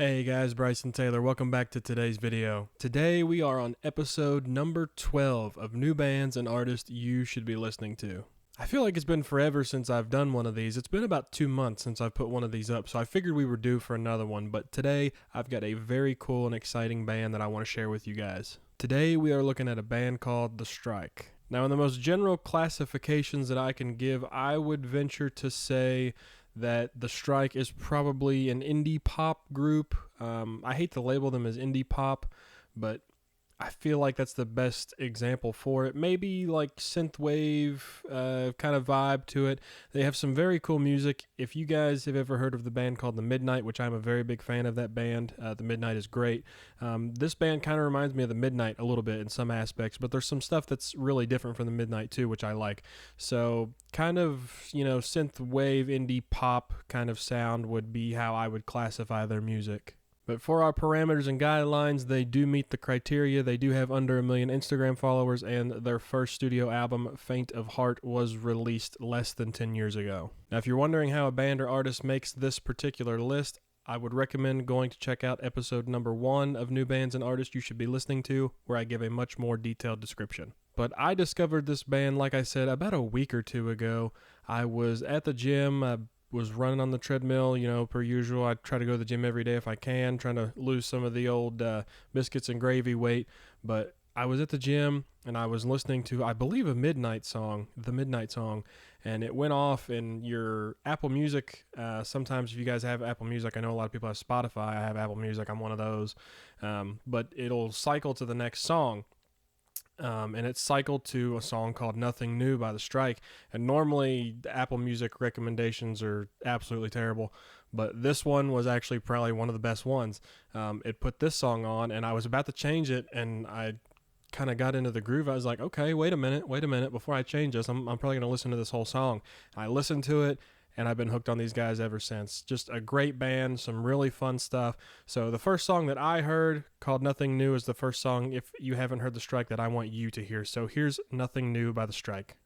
Hey guys, Bryson Taylor. Welcome back to today's video. Today we are on episode number 12 of new bands and artists you should be listening to. I feel like it's been forever since I've done one of these. It's been about 2 months since I've put one of these up, so I figured we were due for another one, but today I've got a very cool and exciting band that I want to share with you guys. Today we are looking at a band called The Strike. Now, in the most general classifications that I can give, I would venture to say that The Strike is probably an indie pop group. I hate to label them as indie pop, but I feel like that's the best example for it. Maybe like synthwave kind of vibe to it. They have some very cool music. If you guys have ever heard of the band called The Midnight, which I'm a very big fan of that band, The Midnight is great. This band kind of reminds me of The Midnight a little bit in some aspects, but there's some stuff that's really different from The Midnight too, which I like. So kind of, synthwave, indie pop kind of sound would be how I would classify their music. But for our parameters and guidelines, they do meet the criteria. They do have under 1 million Instagram followers, and their first studio album, Faint of Heart, was released less than 10 years ago. Now, if you're wondering how a band or artist makes this particular list, I would recommend going to check out episode number 1 of New Bands and Artists You Should Be Listening To, where I give a much more detailed description. But I discovered this band, like I said, about a week or two ago. I was at the gym, was running on the treadmill, per usual. I try to go to the gym every day if I can, trying to lose some of the old biscuits and gravy weight. But I was at the gym and I was listening to, I believe, the Midnight song, and it went off in your Apple Music. Sometimes if you guys have Apple Music, I know a lot of people have Spotify. I have Apple Music. I'm one of those. But it'll cycle to the next song. And it's cycled to a song called Nothing New by The Strike. And normally the Apple Music recommendations are absolutely terrible, but this one was actually probably one of the best ones. It put this song on, and I was about to change it, and I kind of got into the groove. I was like, okay, wait a minute, before I change this, I'm probably going to listen to this whole song. I listened to it, and I've been hooked on these guys ever since. Just a great band, some really fun stuff. So the first song that I heard, called Nothing New, is the first song, if you haven't heard The Strike, that I want you to hear. So here's Nothing New by The Strike.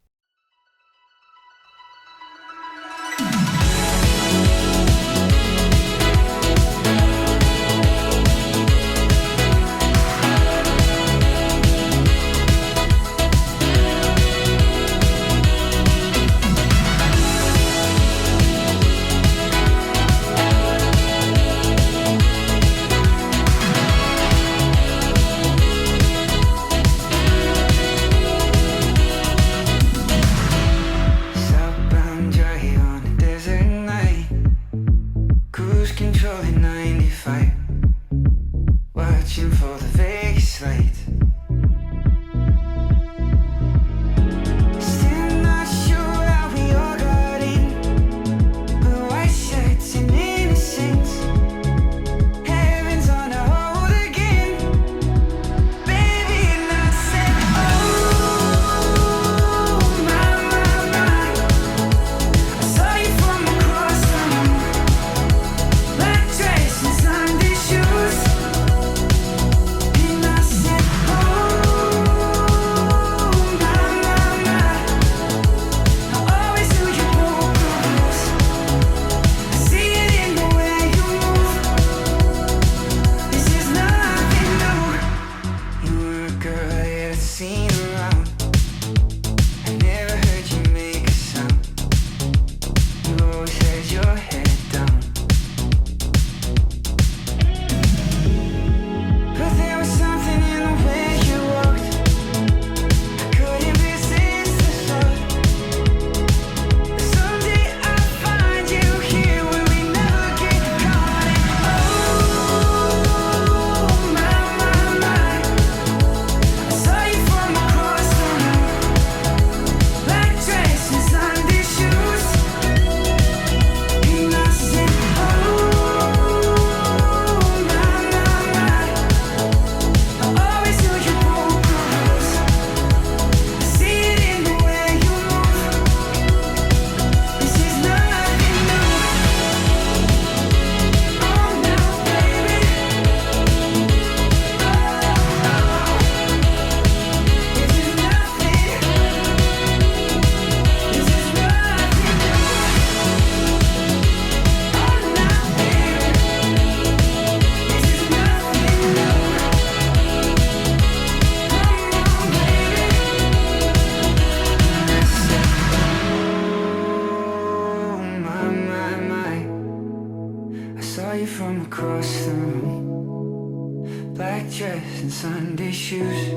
across the room, black dress and Sunday shoes.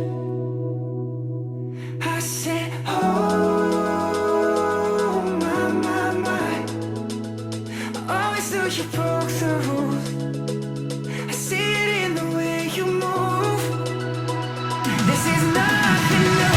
I said, oh, my. I always knew you broke the rules. I see it in the way you move. This is nothing new.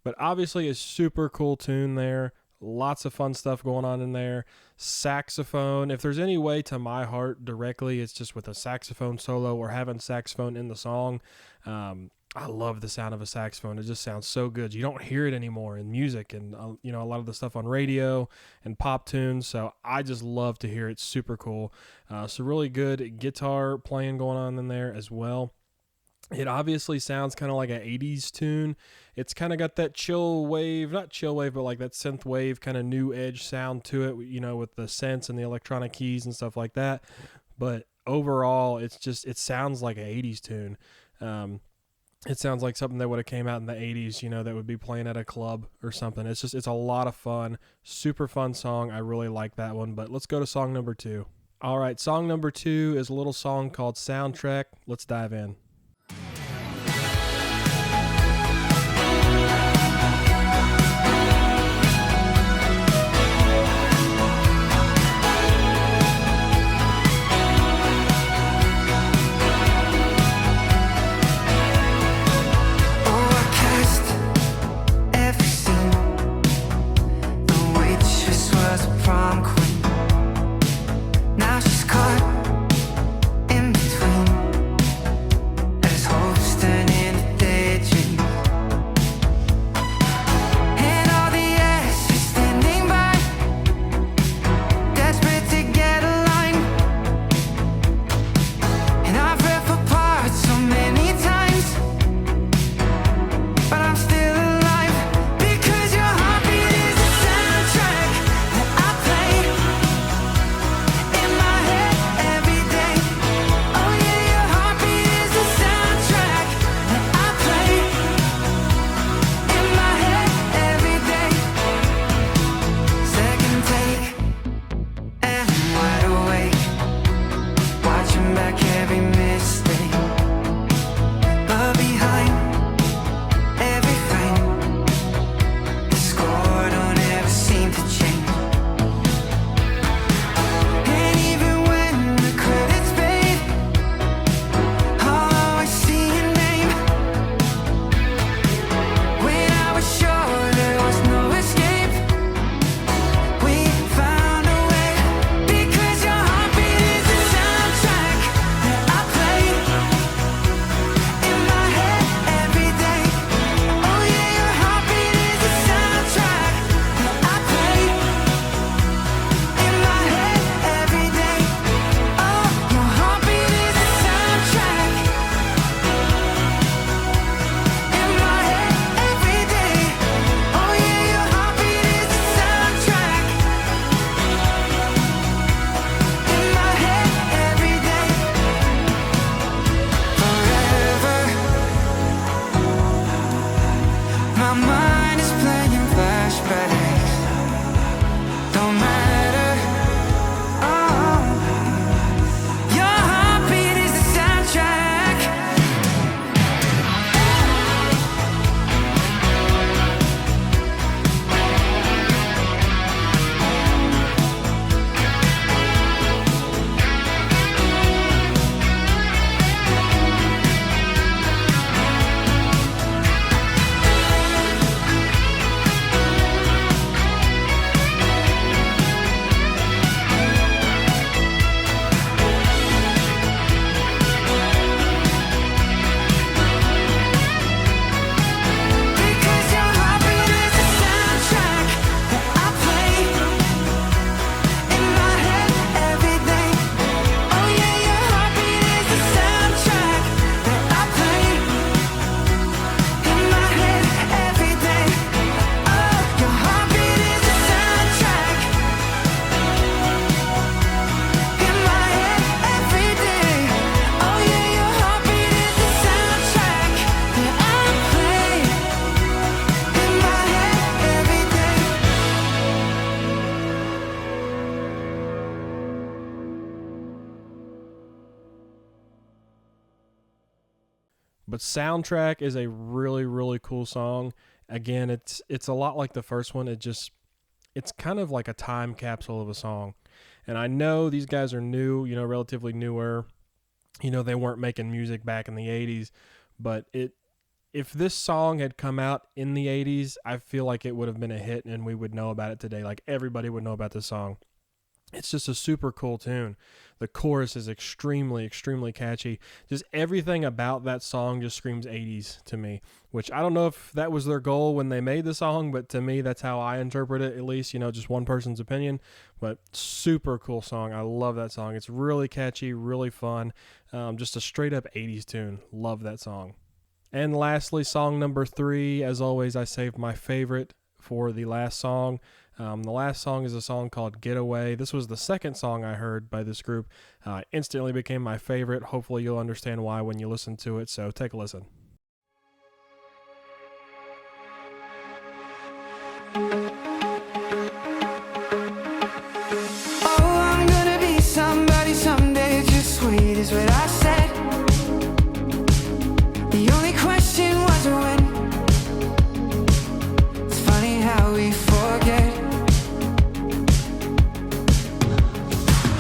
But obviously a super cool tune there. Lots of fun stuff going on in there. Saxophone. If there's any way to my heart directly, it's just with a saxophone solo or having saxophone in the song. I love the sound of a saxophone. It just sounds so good. You don't hear it anymore in music and a lot of the stuff on radio and pop tunes. So I just love to hear it. Super cool. So really good guitar playing going on in there as well. It obviously sounds kind of like an 80s tune. It's kind of got that chill wave, not chill wave, but like that synth wave kind of new edge sound to it, with the synths and the electronic keys and stuff like that. But overall, it sounds like an 80s tune. It sounds like something that would have came out in the 80s, that would be playing at a club or something. It's a lot of fun. Super fun song. I really like that one. But let's go to song number 2. All right, song number 2 is a little song called Soundtrack. Let's dive in. Now she's caught in between But Soundtrack is a really, really cool song. Again, it's a lot like the first one. It's kind of like a time capsule of a song. And I know these guys are new, relatively newer. They weren't making music back in the 80s, but if this song had come out in the 80s, I feel like it would have been a hit and we would know about it today. Like everybody would know about this song. It's just a super cool tune. The chorus is extremely, extremely catchy. Just everything about that song just screams 80s to me, which I don't know if that was their goal when they made the song, but to me, that's how I interpret it, at least, just one person's opinion. But super cool song. I love that song. It's really catchy, really fun. Just a straight up 80s tune. Love that song. And lastly, song number 3. As always, I saved my favorite for the last song. The last song is a song called Getaway. This was the second song I heard by this group. Instantly became my favorite. Hopefully you'll understand why when you listen to it, so take a listen. Oh, I'm gonna be somebody someday, just sweet is what I said. The only question was when. It's funny how we forget.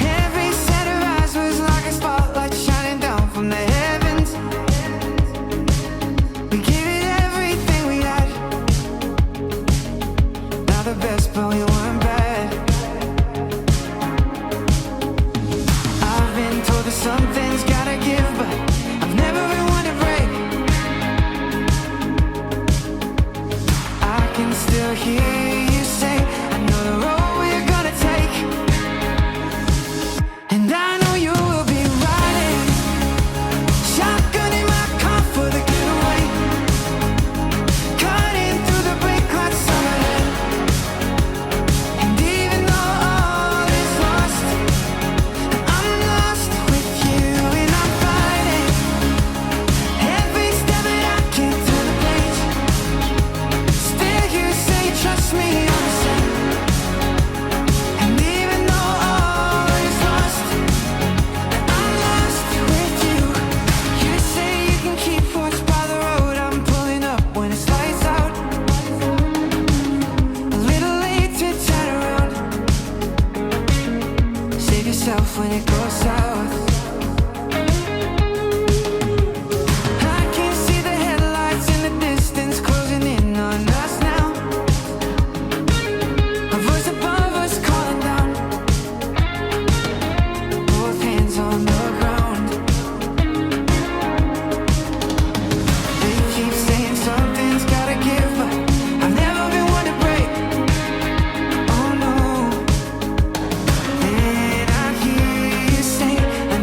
Every set of eyes was like a spotlight shining down from the heavens. We gave it everything we had. Not the best, but we weren't bad. I've been told that some things gotta give, but I've never been one to break. I can still hear you say, I know the road we're gonna take, and I know you will be riding shotgun in my car for the getaway, cutting through the brake lights on my head. And even though all is lost, I'm lost with you, and I'm fighting every step that I can through the page. Still you say trust me, I'm the same. And even though all is lost, I'm lost with you. You say you can keep watch by the road. I'm pulling up when it's lights out. A little late to turn around. Save yourself when it goes south. I can see the headlights in the distance closing in on us now. A voice above us calling down. Both hands on the ground. They keep saying something's gotta give, but I've never been one to break. Oh no. And I hear you say, I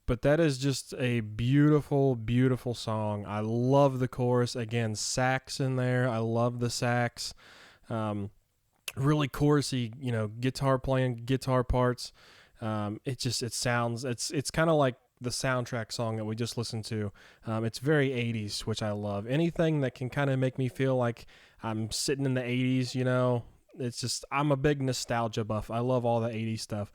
But that is just a beautiful, beautiful song. I love the chorus. Again, sax in there. I love the sax. Really chorusy, guitar playing, guitar parts. It sounds, it's kind of like the soundtrack song that we just listened to. It's very 80s, which I love. Anything that can kind of make me feel like I'm sitting in the 80s, it's just, I'm a big nostalgia buff. I love all the 80s stuff.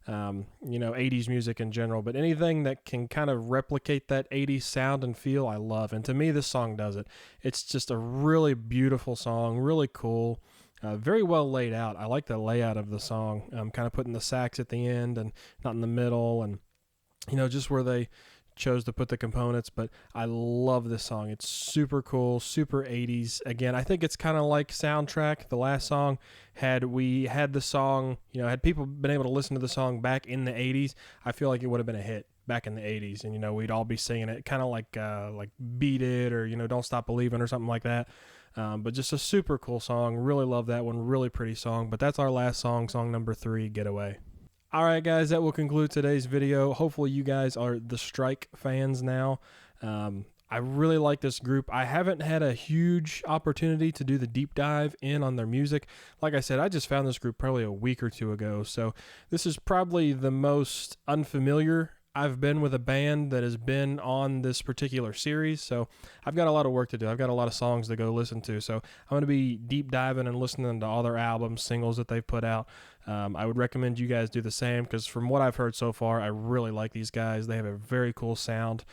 80s music in general, but anything that can kind of replicate that 80s sound and feel, I love. And to me, this song does it. It's just a really beautiful song, really cool, very well laid out. I like the layout of the song, kind of putting the sax at the end and not in the middle, and, just where they chose to put the components. But I love this song. It's super cool, super 80s. Again, I think it's kind of like Soundtrack, the last song. Had we had the song, had people been able to listen to the song back in the 80s, I feel like it would have been a hit back in the 80s, and we'd all be singing it, kind of like Beat It, or Don't Stop Believing, or something like that. But just a super cool song. Really love that one. Really pretty song. But that's our last song number 3, Getaway. Alright guys, that will conclude today's video. Hopefully you guys are the Strike fans now. I really like this group. I haven't had a huge opportunity to do the deep dive in on their music. Like I said, I just found this group probably a week or two ago, so this is probably the most unfamiliar I've been with a band that has been on this particular series, so I've got a lot of work to do. I've got a lot of songs to go listen to, so I'm going to be deep diving and listening to all their albums, singles that they've put out. I would recommend you guys do the same, because from what I've heard so far, I really like these guys. They have a very cool sound.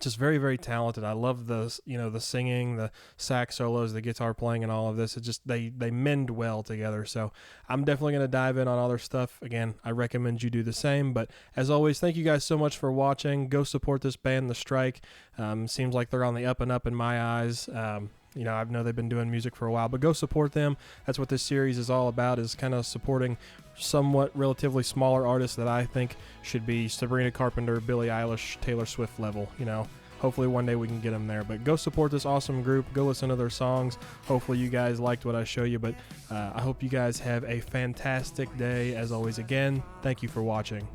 Just very, very talented. I love the singing, the sax solos, the guitar playing, and all of this. It just, they mend well together. So I'm definitely going to dive in on all their stuff. Again, I recommend you do the same. But as always, thank you guys so much for watching. Go support this band, The Strike. Seems like they're on the up and up in my eyes. I know they've been doing music for a while, but go support them. That's what this series is all about, is kind of supporting somewhat relatively smaller artists that I think should be Sabrina Carpenter, Billie Eilish, Taylor Swift level. Hopefully one day we can get them there. But go support this awesome group. Go listen to their songs. Hopefully you guys liked what I show you. But I hope you guys have a fantastic day. As always, again, thank you for watching.